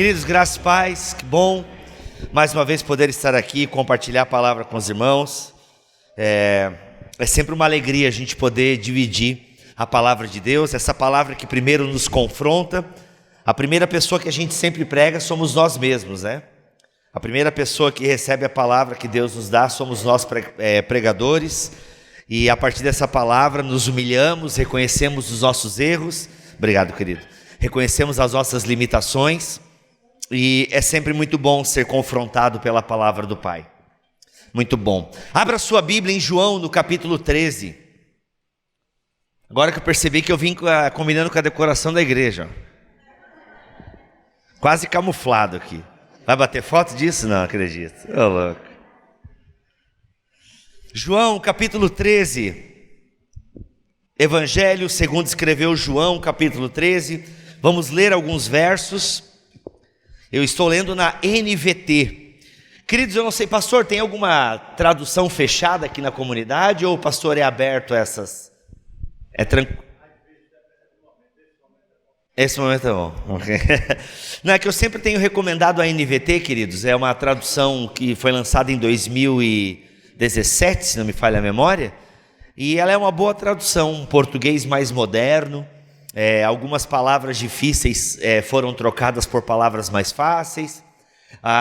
Queridos, graças e paz, que bom mais uma vez poder estar aqui e compartilhar a palavra com os irmãos. É sempre uma alegria a gente poder dividir a palavra de Deus, essa palavra que primeiro nos confronta. A primeira pessoa que a gente sempre prega somos nós mesmos, né? A primeira pessoa que recebe a palavra que Deus nos dá somos nós pregadores, e a partir dessa palavra nos humilhamos, reconhecemos os nossos erros. Obrigado, querido. Reconhecemos as nossas limitações, e é sempre muito bom ser confrontado pela palavra do Pai. Muito bom. Abra sua Bíblia em João, no capítulo 13. Agora que eu percebi que eu vim combinando com a decoração da igreja. Quase camuflado aqui. Vai bater foto disso? Não acredito. Ô, louco. João, capítulo 13. Evangelho segundo escreveu João, capítulo 13. Vamos ler alguns versos. Eu estou lendo na NVT. Queridos, eu não sei, pastor, tem alguma tradução fechada aqui na comunidade ou o pastor é aberto a essas? É tranquilo? Esse momento é bom. Não, é que eu sempre tenho recomendado a NVT, queridos. É uma tradução que foi lançada em 2017, se não me falha a memória. E ela é uma boa tradução, um português mais moderno. Algumas palavras difíceis foram trocadas por palavras mais fáceis.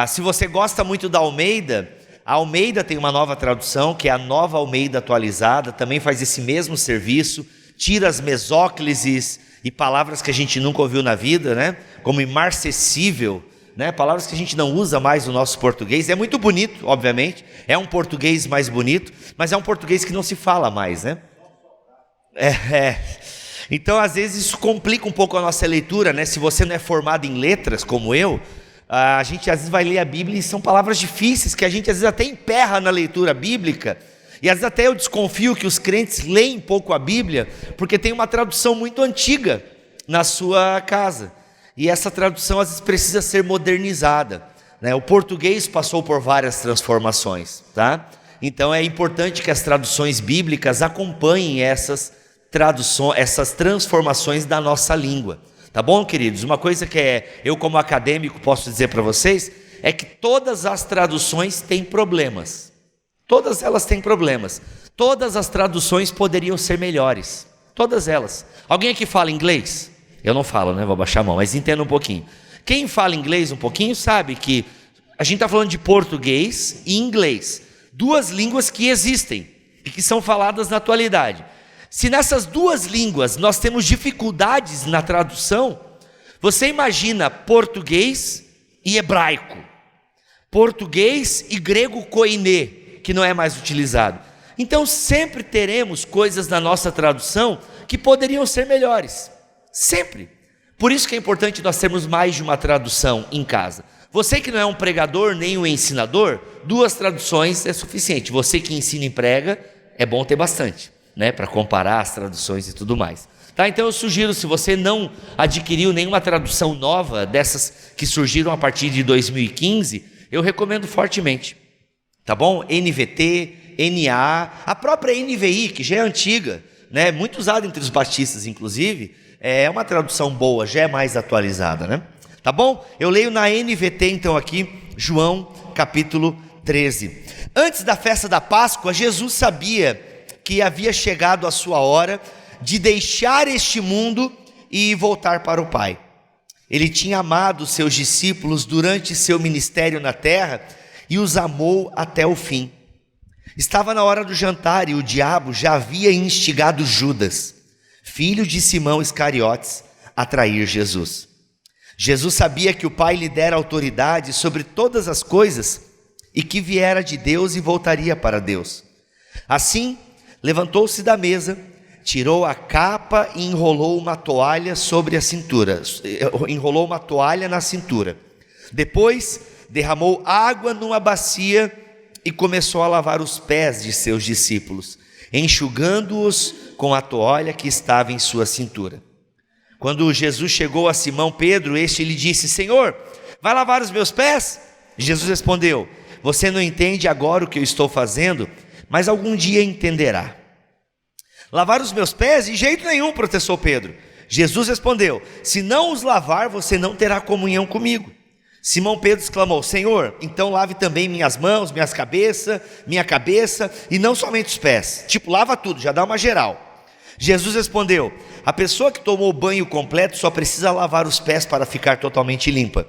Se você gosta muito da Almeida, a Almeida tem uma nova tradução, que é a Nova Almeida Atualizada. Também faz esse mesmo serviço, tira as mesóclises e palavras que a gente nunca ouviu na vida, né? Como imarcessível, né? Palavras que a gente não usa mais no nosso português. É muito bonito, obviamente, é um português mais bonito, mas é um português que não se fala mais, né? Então, às vezes, isso complica um pouco a nossa leitura, né? Se você não é formado em letras, como eu, a gente às vezes vai ler a Bíblia e são palavras difíceis, que a gente às vezes até emperra na leitura bíblica, e às vezes até eu desconfio que os crentes leem pouco a Bíblia, porque tem uma tradução muito antiga na sua casa, e essa tradução às vezes precisa ser modernizada, né? O português passou por várias transformações, tá? Então é importante que as traduções bíblicas acompanhem essas transformações da nossa língua, tá bom, queridos? Uma coisa que eu como acadêmico posso dizer para vocês, é que todas as traduções têm problemas, todas elas têm problemas, todas as traduções poderiam ser melhores, todas elas. Alguém aqui fala inglês? Eu não falo, né? Vou baixar a mão, mas entenda um pouquinho. Quem fala inglês um pouquinho sabe que a gente está falando de português e inglês, duas línguas que existem e que são faladas na atualidade. Se nessas duas línguas nós temos dificuldades na tradução, você imagina português e hebraico, português e grego koiné, que não é mais utilizado. Então sempre teremos coisas na nossa tradução que poderiam ser melhores, sempre. Por isso que é importante nós termos mais de uma tradução em casa. Você que não é um pregador nem um ensinador, duas traduções é suficiente. Você que ensina e prega, é bom ter bastante, né, para comparar as traduções e tudo mais, tá? Então eu sugiro, se você não adquiriu nenhuma tradução nova dessas que surgiram a partir de 2015, eu recomendo fortemente, tá bom? NVT, NA, a própria NVI, que já é antiga, né, muito usada entre os batistas inclusive, é uma tradução boa, já é mais atualizada, né? Tá bom? Eu leio na NVT então aqui, João capítulo 13. Antes da festa da Páscoa, Jesus sabia que havia chegado a sua hora de deixar este mundo e voltar para o Pai. Ele tinha amado seus discípulos durante seu ministério na terra e os amou até o fim. Estava na hora do jantar e o diabo já havia instigado Judas, filho de Simão Iscariotes, a trair Jesus. Jesus sabia que o Pai lhe dera autoridade sobre todas as coisas e que viera de Deus e voltaria para Deus. Assim, levantou-se da mesa, tirou a capa e enrolou uma toalha na cintura. Depois derramou água numa bacia e começou a lavar os pés de seus discípulos, enxugando-os com a toalha que estava em sua cintura. Quando Jesus chegou a Simão Pedro, este lhe disse: Senhor, vai lavar os meus pés? Jesus respondeu: você não entende agora o que eu estou fazendo, mas algum dia entenderá. Lavar os meus pés? De jeito nenhum, protestou Pedro. Jesus respondeu: se não os lavar, você não terá comunhão comigo. Simão Pedro exclamou: Senhor, então lave também minhas mãos, minha cabeça, e não somente os pés. Tipo, lava tudo, já dá uma geral. Jesus respondeu: a pessoa que tomou o banho completo só precisa lavar os pés para ficar totalmente limpa.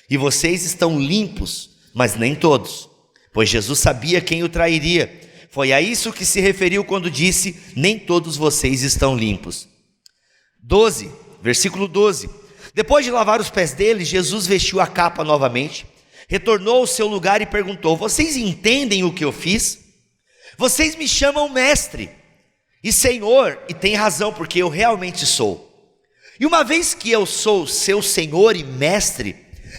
E vocês estão limpos, mas nem todos. Pois Jesus sabia quem o trairia. Foi a isso que se referiu quando disse: nem todos vocês estão limpos. Versículo 12. Depois de lavar os pés dele, Jesus vestiu a capa novamente, retornou ao seu lugar e perguntou: vocês entendem o que eu fiz? Vocês me chamam mestre e Senhor, e tem razão, porque eu realmente sou. E uma vez que eu sou seu Senhor e mestre,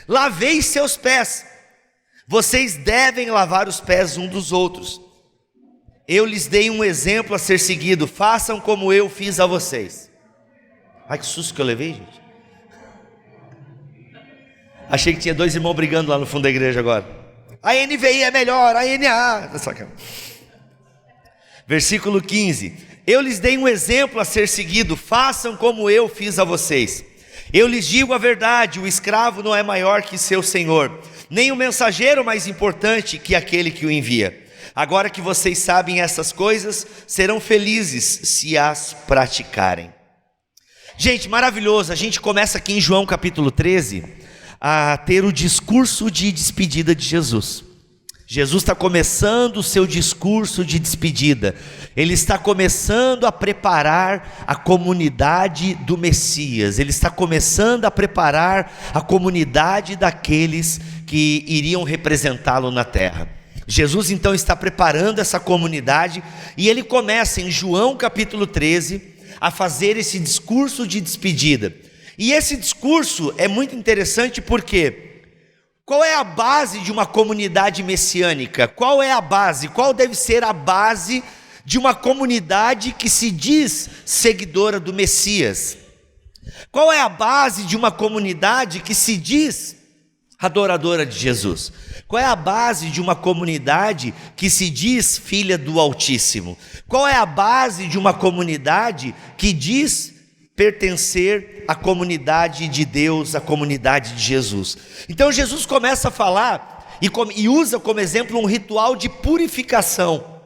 lavei seus pés. Vocês devem lavar os pés um dos outros. Eu lhes dei um exemplo a ser seguido, façam como eu fiz a vocês. Ai, que susto que eu levei, gente. Achei que tinha dois irmãos brigando lá no fundo da igreja agora. A NVI é melhor, a NA. Versículo 15. Eu lhes dei um exemplo a ser seguido, façam como eu fiz a vocês. Eu lhes digo a verdade, o escravo não é maior que seu senhor, nem o mensageiro mais importante que aquele que o envia. Agora que vocês sabem essas coisas, serão felizes se as praticarem. Gente, maravilhoso. A gente começa aqui em João capítulo 13 a ter o discurso de despedida de Jesus. Jesus está começando o seu discurso de despedida. Ele está começando a preparar a comunidade do Messias. Ele está começando a preparar a comunidade daqueles que iriam representá-lo na terra. Jesus então está preparando essa comunidade e ele começa em João capítulo 13 a fazer esse discurso de despedida. E esse discurso é muito interessante porque qual é a base de uma comunidade messiânica? Qual é a base? Qual deve ser a base de uma comunidade que se diz seguidora do Messias? Qual é a base de uma comunidade que se diz adoradora de Jesus? Qual é a base de uma comunidade que se diz filha do Altíssimo? Qual é a base de uma comunidade que diz pertencer à comunidade de Deus, à comunidade de Jesus? Então Jesus começa a falar e usa como exemplo um ritual de purificação.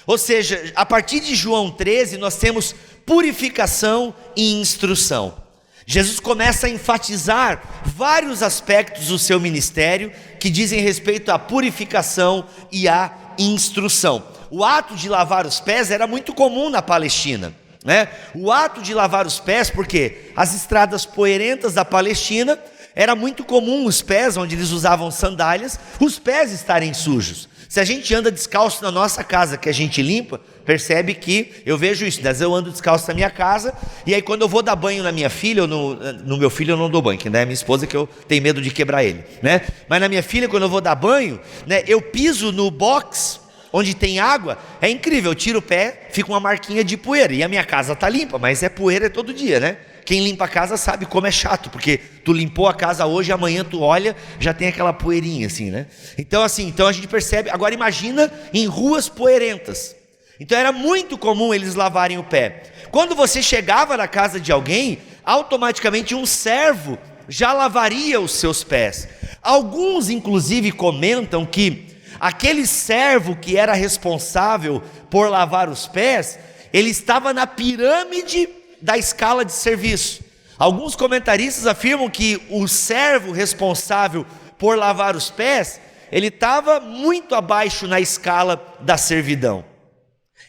Ou seja, a partir de João 13 nós temos purificação e instrução. Jesus começa a enfatizar vários aspectos do seu ministério que dizem respeito à purificação e à instrução. O ato de lavar os pés era muito comum na Palestina, né? O ato de lavar os pés, porque as estradas poeirentas da Palestina, era muito comum os pés, onde eles usavam sandálias, os pés estarem sujos. Se a gente anda descalço na nossa casa, que a gente limpa, percebe que eu vejo isso. Às vezes eu ando descalço na minha casa, e aí quando eu vou dar banho na minha filha, ou no meu filho eu não dou banho, que ainda é minha esposa, que eu tenho medo de quebrar ele, né? Mas na minha filha, quando eu vou dar banho, né, eu piso no box onde tem água, é incrível, eu tiro o pé, fica uma marquinha de poeira, e a minha casa está limpa, mas é poeira todo dia, né? Quem limpa a casa sabe como é chato, porque tu limpou a casa hoje, amanhã tu olha, já tem aquela poeirinha assim, né? Então a gente percebe. Agora imagina em ruas poeirentas. Então era muito comum eles lavarem o pé. Quando você chegava na casa de alguém, automaticamente um servo já lavaria os seus pés. Alguns inclusive comentam que aquele servo que era responsável por lavar os pés, ele estava na pirâmide da escala de serviço. Alguns comentaristas afirmam que o servo responsável por lavar os pés, ele estava muito abaixo na escala da servidão.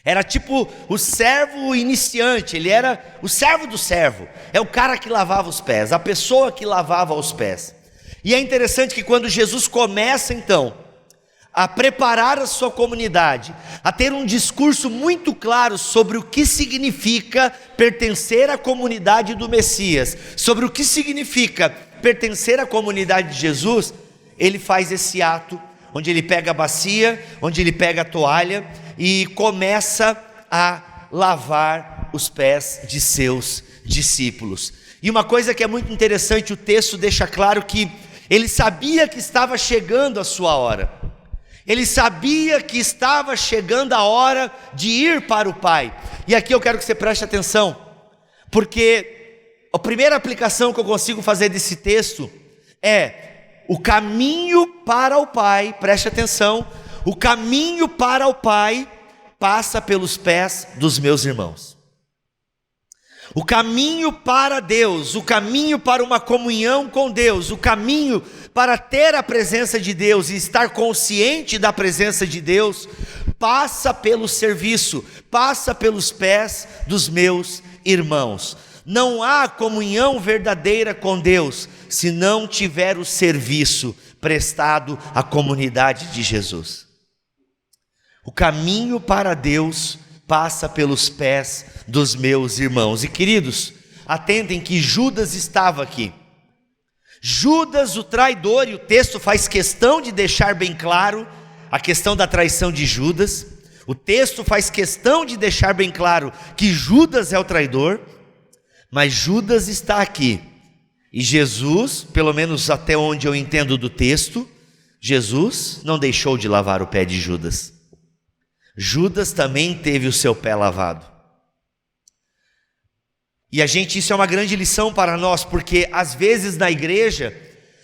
Era tipo o servo iniciante, ele era o servo do servo, é o cara que lavava os pés, a pessoa que lavava os pés. E é interessante que quando Jesus começa então a preparar a sua comunidade, a ter um discurso muito claro sobre o que significa pertencer à comunidade do Messias, sobre o que significa pertencer à comunidade de Jesus, ele faz esse ato, onde ele pega a bacia, onde ele pega a toalha e começa a lavar os pés de seus discípulos. E uma coisa que é muito interessante, o texto deixa claro que ele sabia que estava chegando a sua hora. Ele sabia que estava chegando a hora de ir para o Pai. E aqui eu quero que você preste atenção, porque a primeira aplicação que eu consigo fazer desse texto é: o caminho para o Pai, preste atenção, o caminho para o Pai passa pelos pés dos meus irmãos. O caminho para Deus, o caminho para uma comunhão com Deus, o caminho para ter a presença de Deus e estar consciente da presença de Deus, passa pelo serviço, passa pelos pés dos meus irmãos. Não há comunhão verdadeira com Deus se não tiver o serviço prestado à comunidade de Jesus. O caminho para Deus passa pelos pés dos meus irmãos. E queridos, atentem que Judas estava aqui. Judas, o traidor, e o texto faz questão de deixar bem claro a questão da traição de Judas. O texto faz questão de deixar bem claro que Judas é o traidor, mas Judas está aqui. E Jesus, pelo menos até onde eu entendo do texto, Jesus não deixou de lavar o pé de Judas. Judas também teve o seu pé lavado. E isso é uma grande lição para nós, porque às vezes na igreja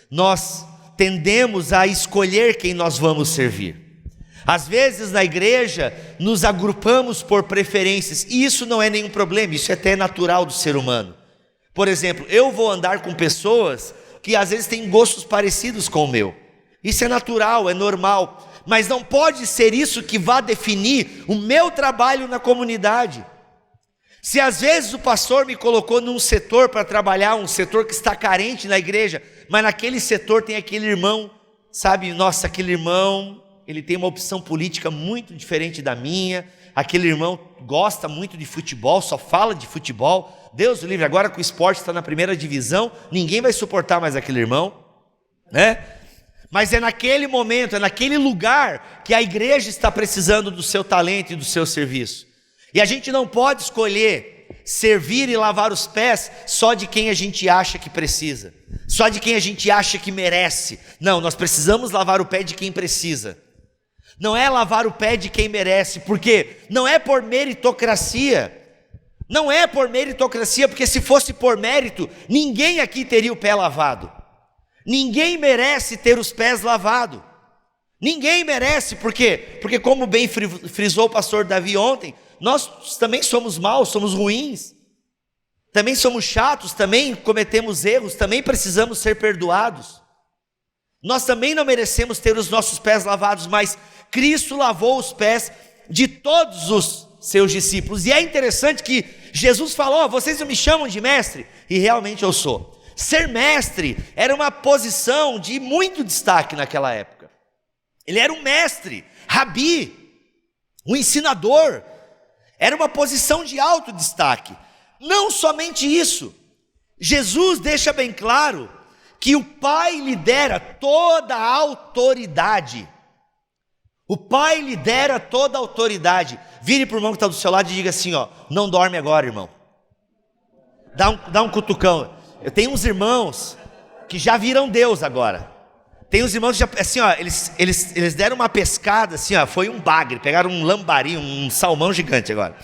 nós tendemos a escolher quem nós vamos servir. Às vezes na igreja nos agrupamos por preferências, e isso não é nenhum problema, isso é até natural do ser humano. Por exemplo, eu vou andar com pessoas que às vezes têm gostos parecidos com o meu. Isso é natural, é normal, mas não pode ser isso que vá definir o meu trabalho na comunidade. Se às vezes o pastor me colocou num setor para trabalhar, um setor que está carente na igreja, mas naquele setor tem aquele irmão, sabe, nossa, aquele irmão, ele tem uma opção política muito diferente da minha, aquele irmão gosta muito de futebol, só fala de futebol, Deus o livre, agora que o esporte está na primeira divisão, ninguém vai suportar mais aquele irmão, né? Mas é naquele momento, é naquele lugar que a igreja está precisando do seu talento e do seu serviço. E a gente não pode escolher servir e lavar os pés só de quem a gente acha que precisa, só de quem a gente acha que merece. Não, nós precisamos lavar o pé de quem precisa. Não é lavar o pé de quem merece, porque não é por meritocracia. Não é por meritocracia, porque se fosse por mérito, ninguém aqui teria o pé lavado. Ninguém merece ter os pés lavados. Ninguém merece, por quê? Porque como bem frisou o pastor Davi ontem, nós também somos maus, somos ruins. Também somos chatos, também cometemos erros, também precisamos ser perdoados. Nós também não merecemos ter os nossos pés lavados, mas Cristo lavou os pés de todos os seus discípulos. E é interessante que Jesus falou: vocês não me chamam de mestre? E realmente eu sou. Ser mestre era uma posição de muito destaque naquela época. Ele era um mestre, rabi, um ensinador. Era uma posição de alto destaque. Não somente isso, Jesus deixa bem claro que o Pai lhe dera toda a autoridade. O Pai lhe dera toda a autoridade. Vire para o irmão que está do seu lado e diga assim, ó: não dorme agora, irmão. Dá um cutucão. Eu tenho uns irmãos que já viram Deus agora. Tem uns irmãos que já, assim, ó, eles deram uma pescada, assim, ó, foi um bagre, pegaram um lambari, um salmão gigante agora.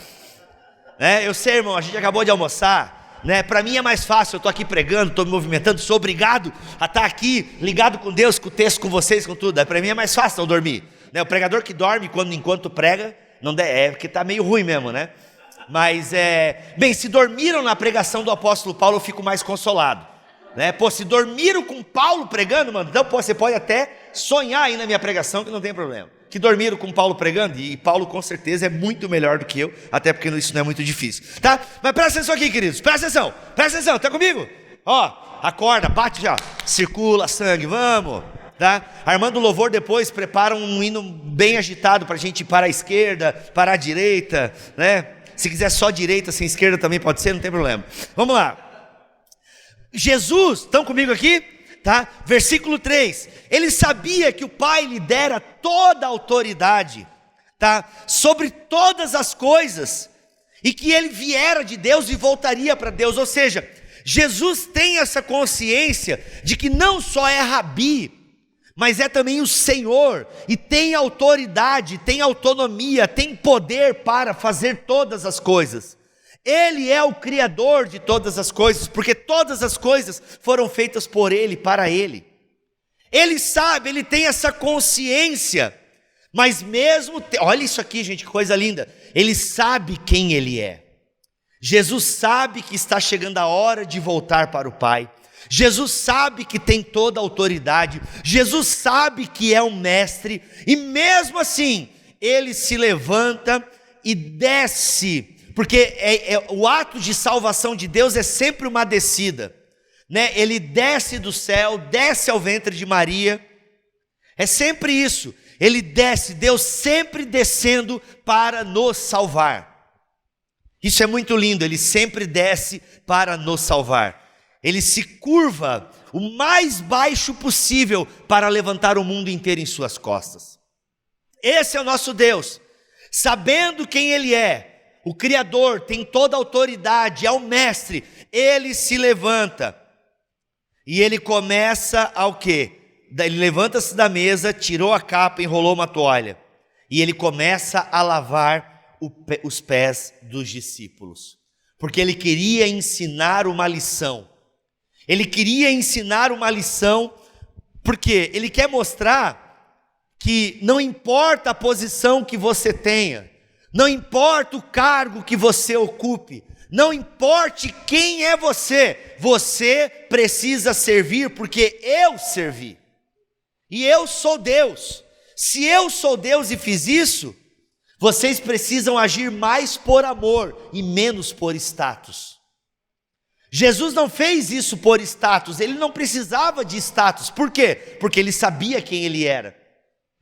Eu sei, irmão, a gente acabou de almoçar, né? Para mim é mais fácil, eu estou aqui pregando, estou me movimentando, sou obrigado a estar aqui ligado com Deus, com o texto, com vocês, com tudo. Para mim é mais fácil não dormir, né? O pregador que dorme enquanto prega, não é porque está meio ruim mesmo, né? Mas bem, se dormiram na pregação do apóstolo Paulo, eu fico mais consolado, né? Pô, se dormiram com Paulo pregando, mano, então você pode até sonhar aí na minha pregação, que não tem problema. Que dormiram com Paulo pregando, e Paulo com certeza é muito melhor do que eu, até porque isso não é muito difícil, tá? Mas presta atenção aqui, queridos, presta atenção, tá comigo? Ó, acorda, bate já, circula sangue, vamos, tá? A irmã do louvor depois prepara um hino bem agitado para a gente ir para a esquerda, para a direita, né? Se quiser só direita, sem esquerda também pode ser, não tem problema. Vamos lá. Jesus, estão comigo aqui? Tá? Versículo 3, ele sabia que o Pai lhe dera toda a autoridade, tá? Sobre todas as coisas, e que ele viera de Deus e voltaria para Deus. Ou seja, Jesus tem essa consciência de que não só é rabi, mas é também o Senhor, e tem autoridade, tem autonomia, tem poder para fazer todas as coisas. Ele é o Criador de todas as coisas, porque todas as coisas foram feitas por Ele, para Ele. Ele sabe, ele tem essa consciência, mas mesmo, olha isso aqui, gente, que coisa linda, ele sabe quem ele é. Jesus sabe que está chegando a hora de voltar para o Pai. Jesus sabe que tem toda a autoridade. Jesus sabe que é um mestre. E mesmo assim, ele se levanta e desce. Porque o ato de salvação de Deus é sempre uma descida, né? Ele desce do céu, desce ao ventre de Maria. É sempre isso. Ele desce, Deus sempre descendo para nos salvar. Isso é muito lindo, ele sempre desce para nos salvar. Ele se curva o mais baixo possível para levantar o mundo inteiro em suas costas. Esse é o nosso Deus, sabendo quem ele é, o Criador, tem toda a autoridade, é o mestre, ele se levanta e ele começa ao quê? Ele levanta-se da mesa, tirou a capa, enrolou uma toalha e ele começa a lavar os pés dos discípulos, porque ele queria ensinar uma lição. Ele queria ensinar uma lição, porque ele quer mostrar que não importa a posição que você tenha, não importa o cargo que você ocupe, não importe quem é você, você precisa servir, porque eu servi, e eu sou Deus. Se eu sou Deus e fiz isso, vocês precisam agir mais por amor e menos por status. Jesus não fez isso por status, ele não precisava de status. Por quê? Porque ele sabia quem ele era.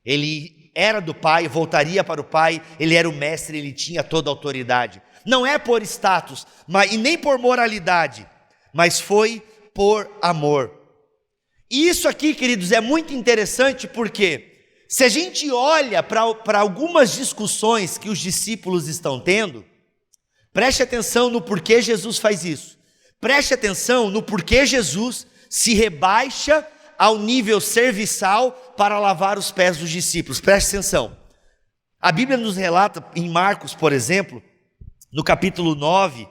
Ele era do Pai, voltaria para o Pai, ele era o mestre, ele tinha toda a autoridade. Não é por status, e nem por moralidade, mas foi por amor. E isso aqui, queridos, é muito interessante, porque se a gente olha para algumas discussões que os discípulos estão tendo, preste atenção no porquê Jesus faz isso. Preste atenção no porquê Jesus se rebaixa ao nível serviçal para lavar os pés dos discípulos. Preste atenção. A Bíblia nos relata em Marcos, por exemplo, no capítulo 9,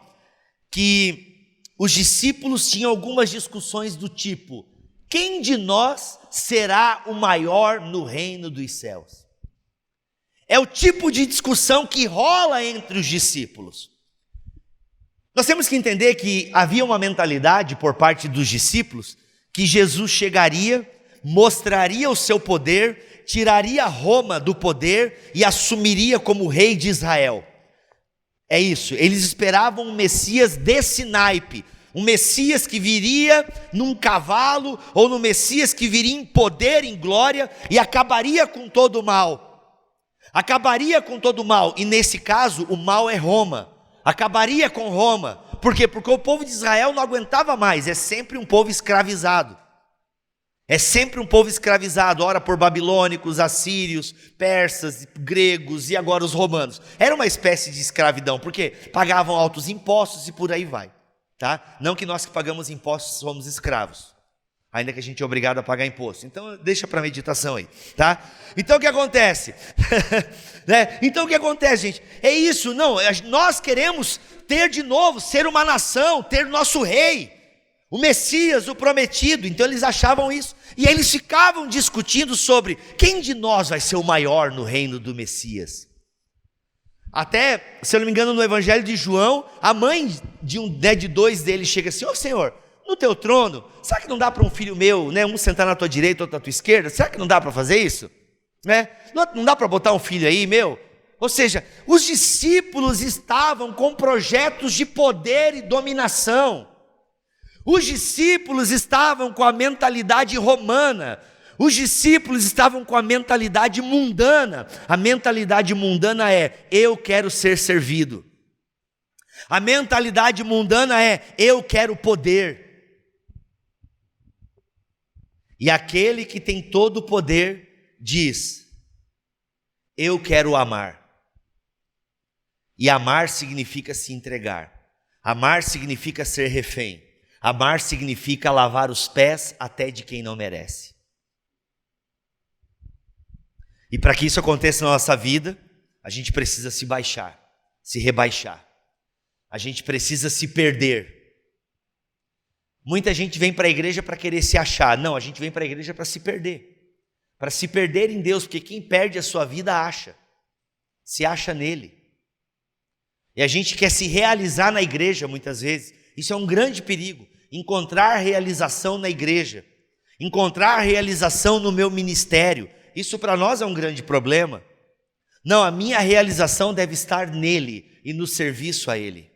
que os discípulos tinham algumas discussões do tipo: quem de nós será o maior no reino dos céus? É o tipo de discussão que rola entre os discípulos. Nós temos que entender que havia uma mentalidade por parte dos discípulos que Jesus chegaria, mostraria o seu poder, tiraria Roma do poder e assumiria como rei de Israel. É isso, eles esperavam um Messias desse naipe, um Messias que viria num cavalo, ou no Messias que viria em poder, em glória, e acabaria com todo o mal. Acabaria com todo o mal, e nesse caso o mal é Roma. Acabaria com Roma. Por quê? Porque o povo de Israel não aguentava mais, é sempre um povo escravizado. É sempre um povo escravizado, ora por babilônicos, assírios, persas, gregos e agora os romanos. Era uma espécie de escravidão, porque pagavam altos impostos e por aí vai. Tá? Não que nós que pagamos impostos somos escravos, ainda que a gente é obrigado a pagar imposto. Então deixa para meditação aí, tá? Então o que acontece? Né? Então o que acontece, gente? É isso, não, nós queremos ter de novo, ser uma nação, ter nosso rei, o Messias, o prometido. Então eles achavam isso, e eles ficavam discutindo sobre quem de nós vai ser o maior no reino do Messias. Até, se eu não me engano, no Evangelho de João, a mãe de dois deles chega assim: ô Senhor, no teu trono, será que não dá para um filho meu, né, um sentar na tua direita, outro na tua esquerda? Será que não dá para fazer isso? Né? Não dá para botar um filho aí meu? Ou seja, os discípulos estavam com projetos de poder e dominação. Os discípulos estavam com a mentalidade romana. Os discípulos estavam com a mentalidade mundana. A mentalidade mundana é: eu quero ser servido. A mentalidade mundana é: eu quero poder. E aquele que tem todo o poder diz: eu quero amar. E amar significa se entregar. Amar significa ser refém. Amar significa lavar os pés até de quem não merece. E para que isso aconteça na nossa vida, a gente precisa se baixar, se rebaixar. A gente precisa se perder. Muita gente vem para a igreja para querer se achar. Não, a gente vem para a igreja para se perder. Para se perder em Deus, porque quem perde a sua vida acha. Se acha nele. E a gente quer se realizar na igreja muitas vezes. Isso é um grande perigo. Encontrar realização na igreja. Encontrar realização no meu ministério. Isso para nós é um grande problema. Não, a minha realização deve estar nele e no serviço a ele.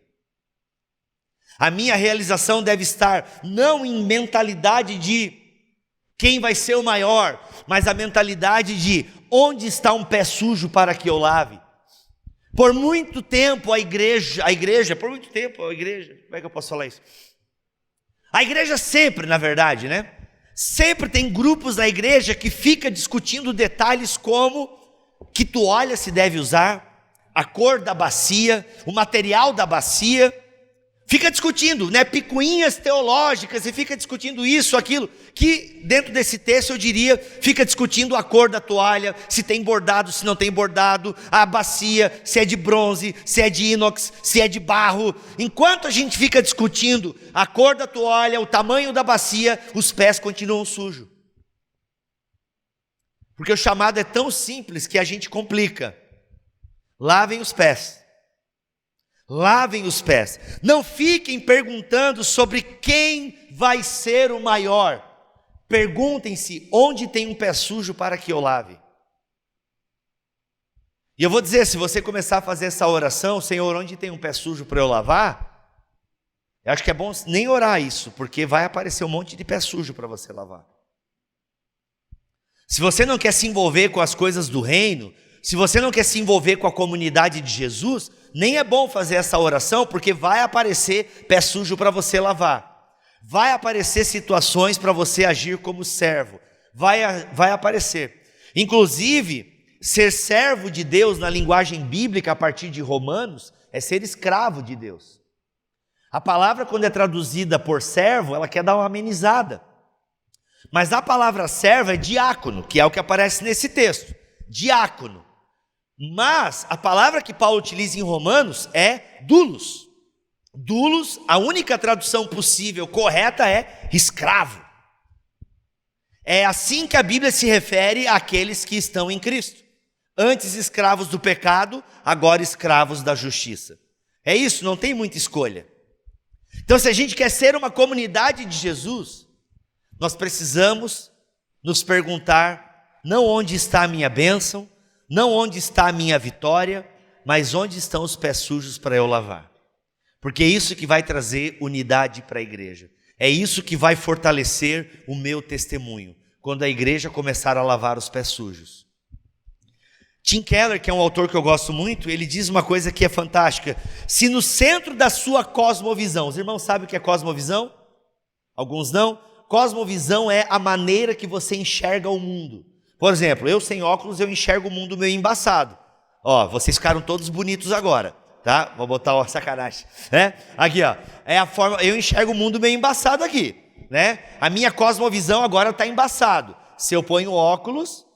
A minha realização deve estar não em mentalidade de quem vai ser o maior, mas a mentalidade de onde está um pé sujo para que eu lave. Por muito tempo a igreja, como é que eu posso falar isso? A igreja sempre, na verdade, né? Sempre tem grupos na igreja que fica discutindo detalhes como que toalha se deve usar, a cor da bacia, o material da bacia. Fica discutindo, né, picuinhas teológicas e fica discutindo isso, aquilo, que dentro desse texto eu diria, fica discutindo a cor da toalha, se tem bordado, se não tem bordado, a bacia, se é de bronze, se é de inox, se é de barro. Enquanto a gente fica discutindo a cor da toalha, o tamanho da bacia, os pés continuam sujos. Porque o chamado é tão simples que a gente complica. Lavem os pés. Lavem os pés. Não fiquem perguntando sobre quem vai ser o maior. Perguntem-se onde tem um pé sujo para que eu lave. E eu vou dizer, se você começar a fazer essa oração, Senhor, onde tem um pé sujo para eu lavar? Eu acho que é bom nem orar isso, porque vai aparecer um monte de pé sujo para você lavar. Se você não quer se envolver com as coisas do reino, se você não quer se envolver com a comunidade de Jesus, nem é bom fazer essa oração, porque vai aparecer pé sujo para você lavar. Vai aparecer situações para você agir como servo. Vai aparecer. Inclusive, ser servo de Deus na linguagem bíblica a partir de Romanos é ser escravo de Deus. A palavra, quando é traduzida por servo, ela quer dar uma amenizada. Mas a palavra servo é diácono, que é o que aparece nesse texto. Diácono. Mas a palavra que Paulo utiliza em Romanos é doulos. Doulos, a única tradução possível, correta, é escravo. É assim que a Bíblia se refere àqueles que estão em Cristo. Antes escravos do pecado, agora escravos da justiça. É isso, não tem muita escolha. Então, se a gente quer ser uma comunidade de Jesus, nós precisamos nos perguntar, não onde está a minha bênção, não onde está a minha vitória, mas onde estão os pés sujos para eu lavar. Porque é isso que vai trazer unidade para a igreja. É isso que vai fortalecer o meu testemunho, quando a igreja começar a lavar os pés sujos. Tim Keller, que é um autor que eu gosto muito, ele diz uma coisa que é fantástica. Se no centro da sua cosmovisão, os irmãos sabem o que é cosmovisão? Alguns não? Cosmovisão é a maneira que você enxerga o mundo. Por exemplo, eu sem óculos, eu enxergo o mundo meio embaçado. Ó, vocês ficaram todos bonitos agora, tá? Vou botar uma sacanagem, né? Aqui, ó, é a forma, eu enxergo o mundo meio embaçado aqui, né? A minha cosmovisão agora está embaçado. Se eu ponho óculos,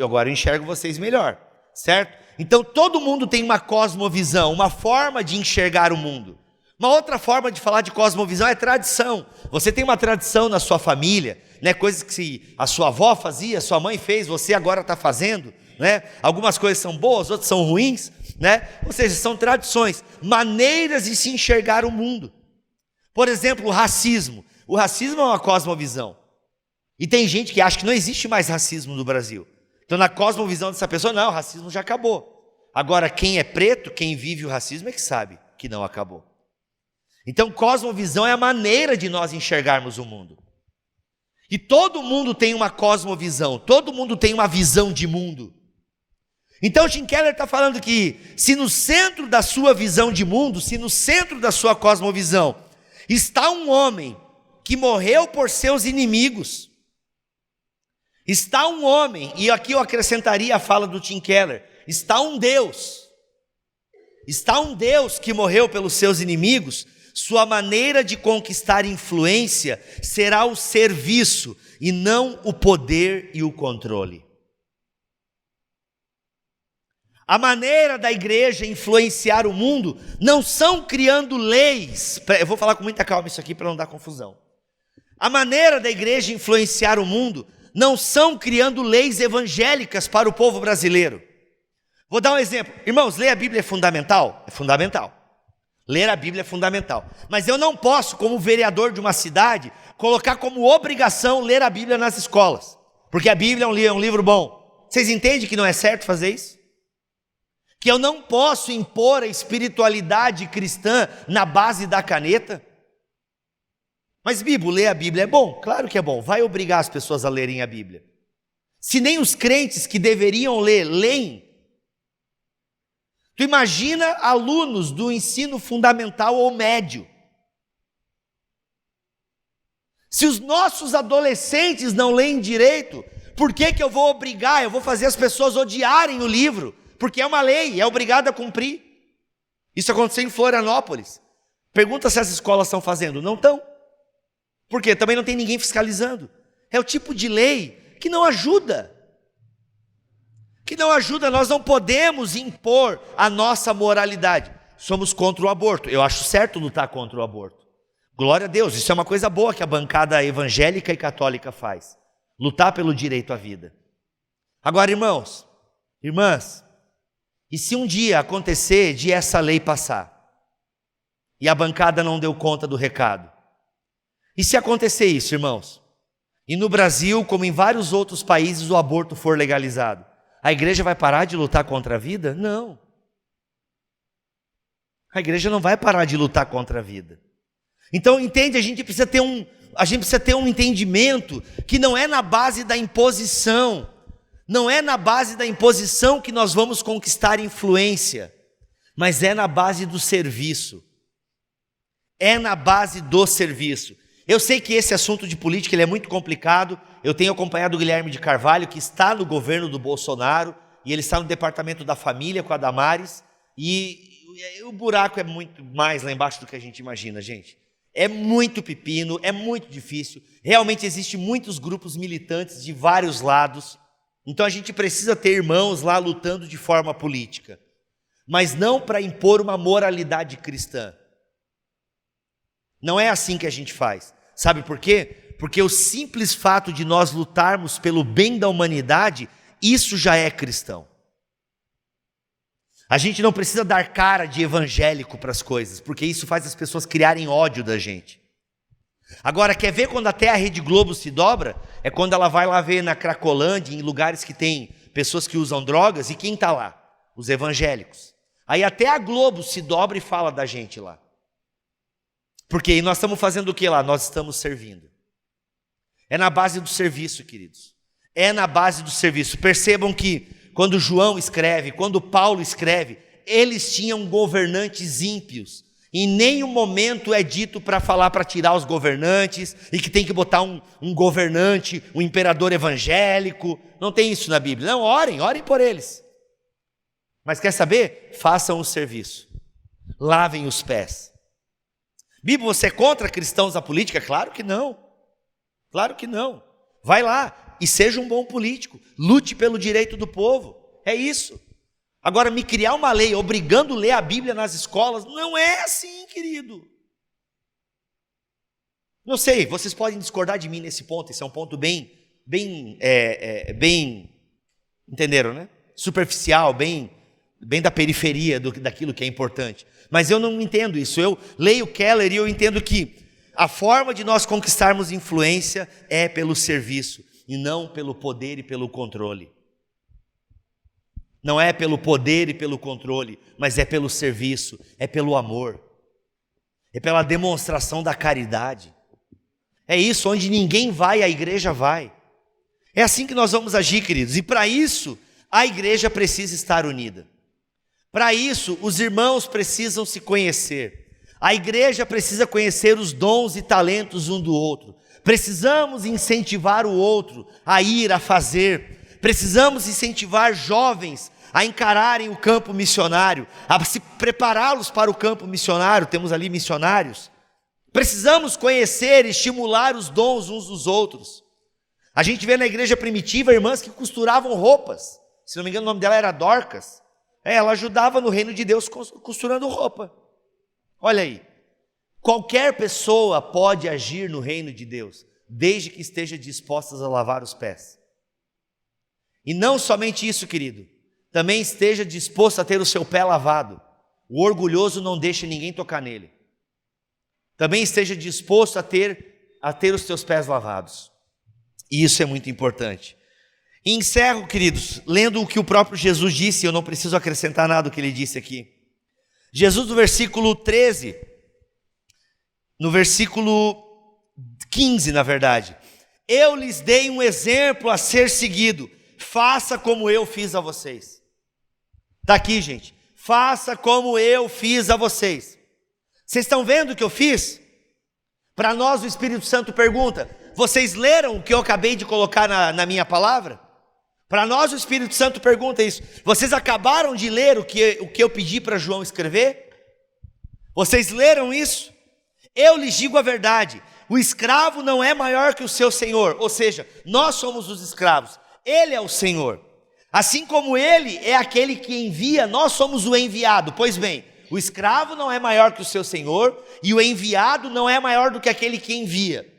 agora eu enxergo vocês melhor, certo? Então todo mundo tem uma cosmovisão, uma forma de enxergar o mundo. Uma outra forma de falar de cosmovisão é tradição. Você tem uma tradição na sua família, né? Coisas que a sua avó fazia, a sua mãe fez, você agora está fazendo, né? Algumas coisas são boas, outras são ruins, né? Ou seja, são tradições, maneiras de se enxergar o mundo. Por exemplo, o racismo. O racismo é uma cosmovisão. E tem gente que acha que não existe mais racismo no Brasil. Então, na cosmovisão dessa pessoa, não, o racismo já acabou. Agora, quem é preto, quem vive o racismo é que sabe que não acabou. Então, cosmovisão é a maneira de nós enxergarmos o mundo. E todo mundo tem uma cosmovisão, todo mundo tem uma visão de mundo. Então, Tim Keller está falando que se no centro da sua visão de mundo, se no centro da sua cosmovisão está um homem que morreu por seus inimigos, está um homem, e aqui eu acrescentaria a fala do Tim Keller, está um Deus que morreu pelos seus inimigos. Sua maneira de conquistar influência será o serviço e não o poder e o controle. A maneira da igreja influenciar o mundo não são criando leis. Eu vou falar com muita calma isso aqui para não dar confusão. A maneira da igreja influenciar o mundo não são criando leis evangélicas para o povo brasileiro. Vou dar um exemplo. Irmãos, ler a Bíblia é fundamental? É fundamental. Ler a Bíblia é fundamental. Mas eu não posso, como vereador de uma cidade, colocar como obrigação ler a Bíblia nas escolas. Porque a Bíblia é um livro bom. Vocês entendem que não é certo fazer isso? Que eu não posso impor a espiritualidade cristã na base da caneta? Mas, Bíblia, ler a Bíblia é bom? Claro que é bom. Vai obrigar as pessoas a lerem a Bíblia. Se nem os crentes que deveriam ler, leem. Tu imagina alunos do ensino fundamental ou médio. Se os nossos adolescentes não leem direito, por que eu vou obrigar, eu vou fazer as pessoas odiarem o livro? Porque é uma lei, é obrigado a cumprir. Isso aconteceu em Florianópolis. Pergunta se as escolas estão fazendo. Não estão. Por quê? Também não tem ninguém fiscalizando. É o tipo de lei que não ajuda. Nós não podemos impor a nossa moralidade. Somos contra o aborto. Eu acho certo lutar contra o aborto. Glória a Deus, isso é uma coisa boa que a bancada evangélica e católica faz. Lutar pelo direito à vida. Agora, irmãos, irmãs, e se um dia acontecer de essa lei passar, e a bancada não deu conta do recado? E se acontecer isso, irmãos, e no Brasil, como em vários outros países, o aborto for legalizado, a igreja vai parar de lutar contra a vida? Não. A igreja não vai parar de lutar contra a vida. Então, entende, a gente precisa ter um entendimento que não é na base da imposição, não é na base da imposição que nós vamos conquistar influência, mas é na base do serviço. É na base do serviço. Eu sei que esse assunto de política ele é muito complicado. Eu tenho acompanhado o Guilherme de Carvalho, que está no governo do Bolsonaro, e ele está no departamento da família com a Damares, e o buraco é muito mais lá embaixo do que a gente imagina, gente. É muito pepino, é muito difícil. Realmente existem muitos grupos militantes de vários lados. Então a gente precisa ter irmãos lá lutando de forma política, mas não para impor uma moralidade cristã. Não é assim que a gente faz. Sabe por quê? Porque o simples fato de nós lutarmos pelo bem da humanidade, isso já é cristão. A gente não precisa dar cara de evangélico para as coisas, porque isso faz as pessoas criarem ódio da gente. Agora, quer ver quando até a Rede Globo se dobra? É quando ela vai lá ver na Cracolândia, em lugares que tem pessoas que usam drogas, e quem está lá? Os evangélicos. Aí até a Globo se dobra e fala da gente lá. Porque nós estamos fazendo o que lá? Nós estamos servindo. É na base do serviço, queridos. É na base do serviço. Percebam que quando João escreve, quando Paulo escreve, eles tinham governantes ímpios. Em nenhum momento é dito para falar para tirar os governantes e que tem que botar um governante, um imperador evangélico. Não tem isso na Bíblia. Não, orem por eles. Mas quer saber? Façam o serviço. Lavem os pés. Bíblia, você é contra cristãos da política? Claro que não. Claro que não. Vai lá e seja um bom político. Lute pelo direito do povo. É isso. Agora, me criar uma lei obrigando a ler a Bíblia nas escolas, não é assim, querido. Não sei, vocês podem discordar de mim nesse ponto. Esse é um ponto bem, entenderam, né? Superficial, bem da periferia daquilo que é importante. Mas eu não entendo isso. Eu leio Keller e eu entendo que a forma de nós conquistarmos influência é pelo serviço e não pelo poder e pelo controle. Não é pelo poder e pelo controle, mas é pelo serviço, é pelo amor, é pela demonstração da caridade. É isso, onde ninguém vai, a igreja vai. É assim que nós vamos agir, queridos. E para isso, a igreja precisa estar unida. Para isso, os irmãos precisam se conhecer. A igreja precisa conhecer os dons e talentos um do outro. Precisamos incentivar o outro a ir, a fazer. Precisamos incentivar jovens a encararem o campo missionário, a se prepará-los para o campo missionário. Temos ali missionários. Precisamos conhecer e estimular os dons uns dos outros. A gente vê na igreja primitiva irmãs que costuravam roupas. Se não me engano, o nome dela era Dorcas. Ela ajudava no reino de Deus costurando roupa. Olha aí, qualquer pessoa pode agir no reino de Deus, desde que esteja dispostas a lavar os pés. E não somente isso, querido, também esteja disposto a ter o seu pé lavado. O orgulhoso não deixa ninguém tocar nele. Também esteja disposto a ter os teus pés lavados. E isso é muito importante. E encerro, queridos, lendo o que o próprio Jesus disse, eu não preciso acrescentar nada do que ele disse aqui. Jesus, no versículo 13, no versículo 15, na verdade, eu lhes dei um exemplo a ser seguido, faça como eu fiz a vocês. Está aqui, gente, faça como eu fiz a vocês. Vocês estão vendo o que eu fiz? Para nós o Espírito Santo pergunta, vocês leram o que eu acabei de colocar na minha palavra? Para nós o Espírito Santo pergunta isso, vocês acabaram de ler o que eu pedi para João escrever? Vocês leram isso? Eu lhes digo a verdade, o escravo não é maior que o seu senhor, ou seja, nós somos os escravos, ele é o Senhor. Assim como ele é aquele que envia, nós somos o enviado. Pois bem, o escravo não é maior que o seu senhor e o enviado não é maior do que aquele que envia.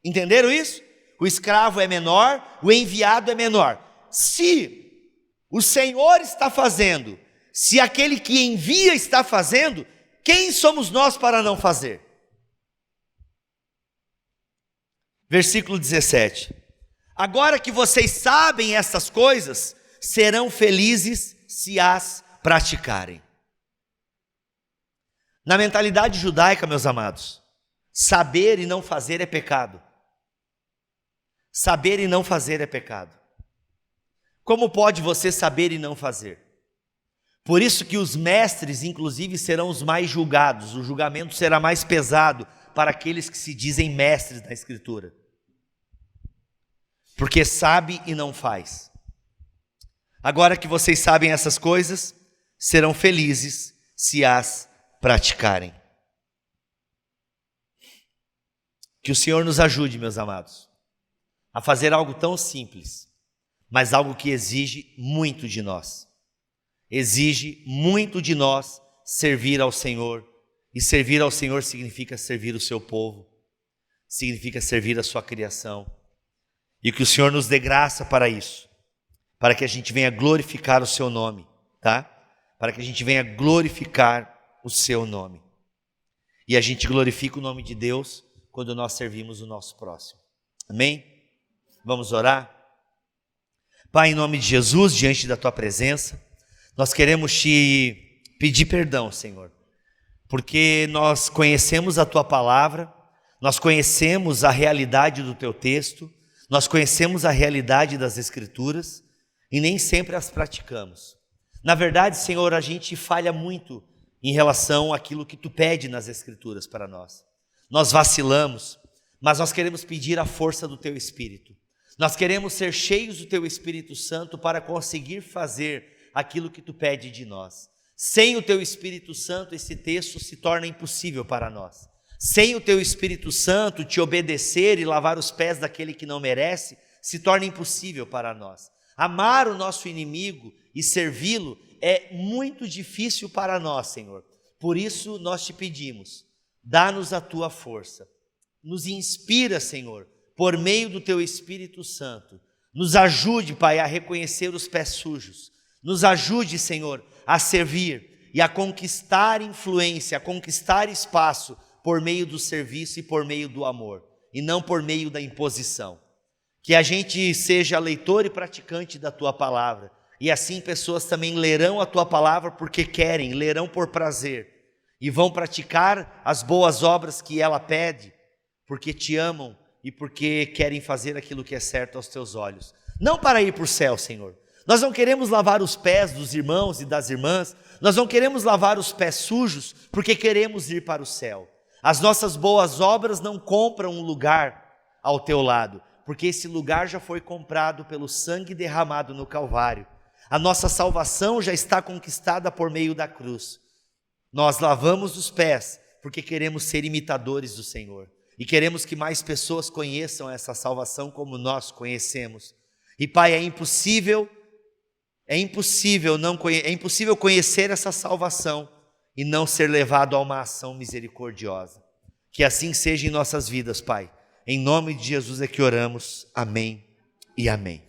Entenderam isso? O escravo é menor, o enviado é menor. Se o Senhor está fazendo, se aquele que envia está fazendo, quem somos nós para não fazer? Versículo 17. Agora que vocês sabem essas coisas, serão felizes se as praticarem. Na mentalidade judaica, meus amados, saber e não fazer é pecado. Saber e não fazer é pecado. Como pode você saber e não fazer? Por isso que os mestres, inclusive, serão os mais julgados. O julgamento será mais pesado para aqueles que se dizem mestres da Escritura. Porque sabe e não faz. Agora que vocês sabem essas coisas, serão felizes se as praticarem. Que o Senhor nos ajude, meus amados, a fazer algo tão simples, mas algo que exige muito de nós. Exige muito de nós servir ao Senhor. E servir ao Senhor significa servir o seu povo, significa servir a sua criação. E que o Senhor nos dê graça para isso, para que a gente venha glorificar o seu nome, tá? Para que a gente venha glorificar o seu nome. E a gente glorifica o nome de Deus quando nós servimos o nosso próximo. Amém? Vamos orar? Pai, em nome de Jesus, diante da tua presença, nós queremos te pedir perdão, Senhor, porque nós conhecemos a tua palavra, nós conhecemos a realidade do teu texto, nós conhecemos a realidade das Escrituras e nem sempre as praticamos. Na verdade, Senhor, a gente falha muito em relação àquilo que tu pede nas Escrituras para nós. Nós vacilamos, mas nós queremos pedir a força do teu Espírito. Nós queremos ser cheios do teu Espírito Santo para conseguir fazer aquilo que tu pede de nós. Sem o teu Espírito Santo, esse texto se torna impossível para nós. Sem o teu Espírito Santo te obedecer e lavar os pés daquele que não merece, se torna impossível para nós. Amar o nosso inimigo e servi-lo é muito difícil para nós, Senhor. Por isso nós te pedimos, dá-nos a tua força. Nos inspira, Senhor, por meio do teu Espírito Santo. Nos ajude, Pai, a reconhecer os pés sujos. Nos ajude, Senhor, a servir e a conquistar influência, a conquistar espaço por meio do serviço e por meio do amor, e não por meio da imposição. Que a gente seja leitor e praticante da tua palavra, e assim pessoas também lerão a tua palavra porque querem, lerão por prazer, e vão praticar as boas obras que ela pede, porque te amam e porque querem fazer aquilo que é certo aos teus olhos. Não para ir para o céu, Senhor. Nós não queremos lavar os pés dos irmãos e das irmãs, nós não queremos lavar os pés sujos porque queremos ir para o céu. As nossas boas obras não compram um lugar ao teu lado, porque esse lugar já foi comprado pelo sangue derramado no Calvário. A nossa salvação já está conquistada por meio da cruz. Nós lavamos os pés porque queremos ser imitadores do Senhor e queremos que mais pessoas conheçam essa salvação como nós conhecemos. E Pai, é impossível conhecer essa salvação e não ser levado a uma ação misericordiosa. Que assim seja em nossas vidas, Pai. Em nome de Jesus é que oramos. Amém e amém.